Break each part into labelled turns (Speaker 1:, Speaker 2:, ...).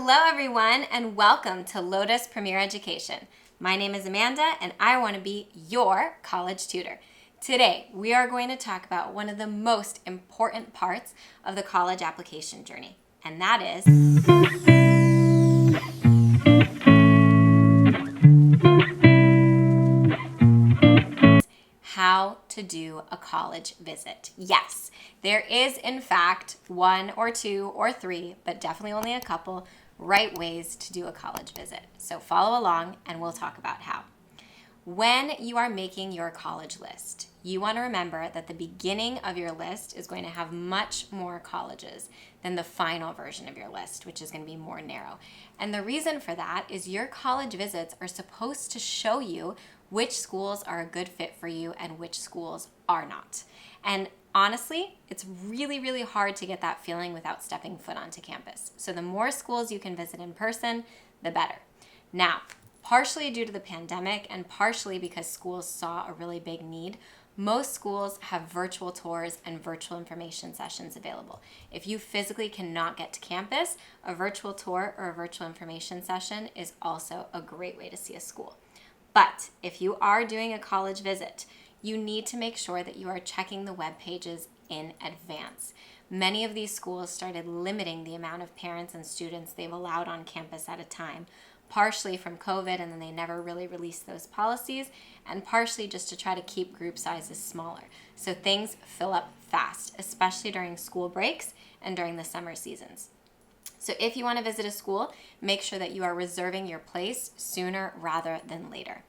Speaker 1: Hello everyone and welcome to Lotus Premier Education. My name is Amanda and I want to be your college tutor. Today we are going to talk about one of the most important parts of the college application journey, and that is how to do a college visit. Yes, there is in fact one or two or three, but definitely only a couple, right ways to do a college visit. So follow along and we'll talk about how. When you are making your college list, you want to remember that the beginning of your list is going to have much more colleges than the final version of your list, which is going to be more narrow. And the reason for that is your college visits are supposed to show you which schools are a good fit for you and which schools are not. And honestly, it's really, really hard to get that feeling without stepping foot onto campus. So the more schools you can visit in person, the better. Now, partially due to the pandemic and partially because schools saw a really big need, most schools have virtual tours and virtual information sessions available. If you physically cannot get to campus, a virtual tour or a virtual information session is also a great way to see a school. But if you are doing a college visit, you need to make sure that you are checking the web pages in advance. Many of these schools started limiting the amount of parents and students they've allowed on campus at a time, partially from COVID, and then they never really released those policies, and partially just to try to keep group sizes smaller. So things fill up fast, especially during school breaks and during the summer seasons. So if you want to visit a school, make sure that you are reserving your place sooner rather than later.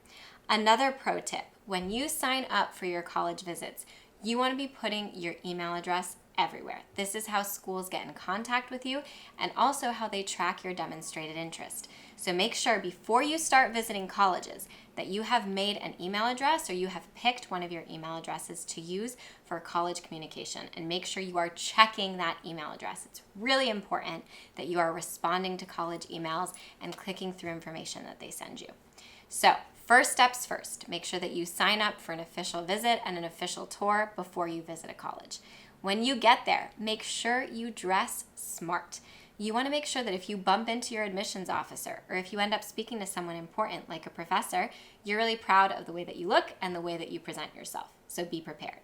Speaker 1: Another pro tip, when you sign up for your college visits, you want to be putting your email address everywhere. This is how schools get in contact with you and also how they track your demonstrated interest. So make sure before you start visiting colleges that you have made an email address or you have picked one of your email addresses to use for college communication, and make sure you are checking that email address. It's really important that you are responding to college emails and clicking through information that they send you. So first steps first, make sure that you sign up for an official visit and an official tour before you visit a college. When you get there, make sure you dress smart. You want to make sure that if you bump into your admissions officer or if you end up speaking to someone important like a professor, you're really proud of the way that you look and the way that you present yourself. So be prepared.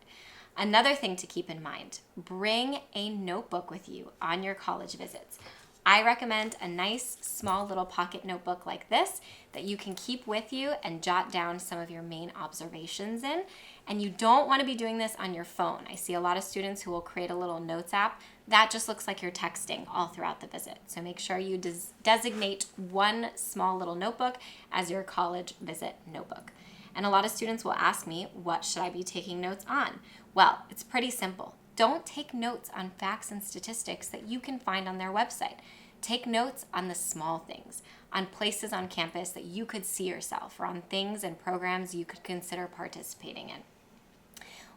Speaker 1: Another thing to keep in mind, bring a notebook with you on your college visits. I recommend a nice small little pocket notebook like this that you can keep with you and jot down some of your main observations in. And you don't want to be doing this on your phone. I see a lot of students who will create a little notes app. That just looks like you're texting all throughout the visit. So make sure you designate one small little notebook as your college visit notebook. And a lot of students will ask me, what should I be taking notes on? Well, it's pretty simple. Don't take notes on facts and statistics that you can find on their website. Take notes on the small things, on places on campus that you could see yourself, or on things and programs you could consider participating in.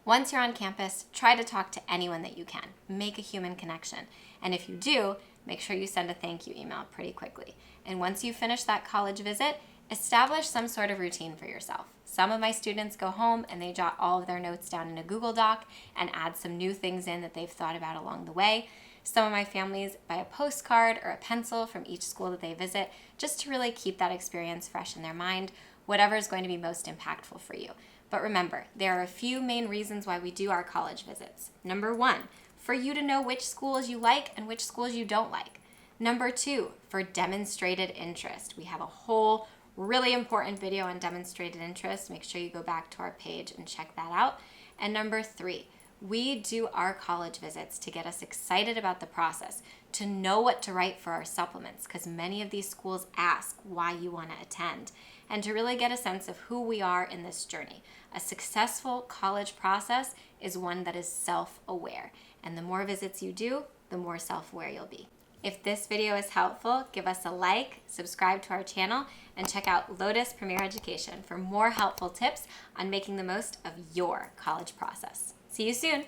Speaker 1: Once you're on campus, try to talk to anyone that you can. Make a human connection. And if you do, make sure you send a thank you email pretty quickly. And once you finish that college visit, establish some sort of routine for yourself. Some of my students go home and they jot all of their notes down in a Google Doc and add some new things in that they've thought about along the way. Some of my families buy a postcard or a pencil from each school that they visit just to really keep that experience fresh in their mind, whatever is going to be most impactful for you. But remember, there are a few main reasons why we do our college visits. Number one, for you to know which schools you like and which schools you don't like. Number two, for demonstrated interest. We have a whole really important video on demonstrated interest. Make sure you go back to our page and check that out. And number three, we do our college visits to get us excited about the process, to know what to write for our supplements, because many of these schools ask why you want to attend, and to really get a sense of who we are in this journey. A successful college process is one that is self-aware, and the more visits you do, the more self-aware you'll be. If this video is helpful, give us a like, subscribe to our channel, and check out Lotus Premier Education for more helpful tips on making the most of your college process. See you soon.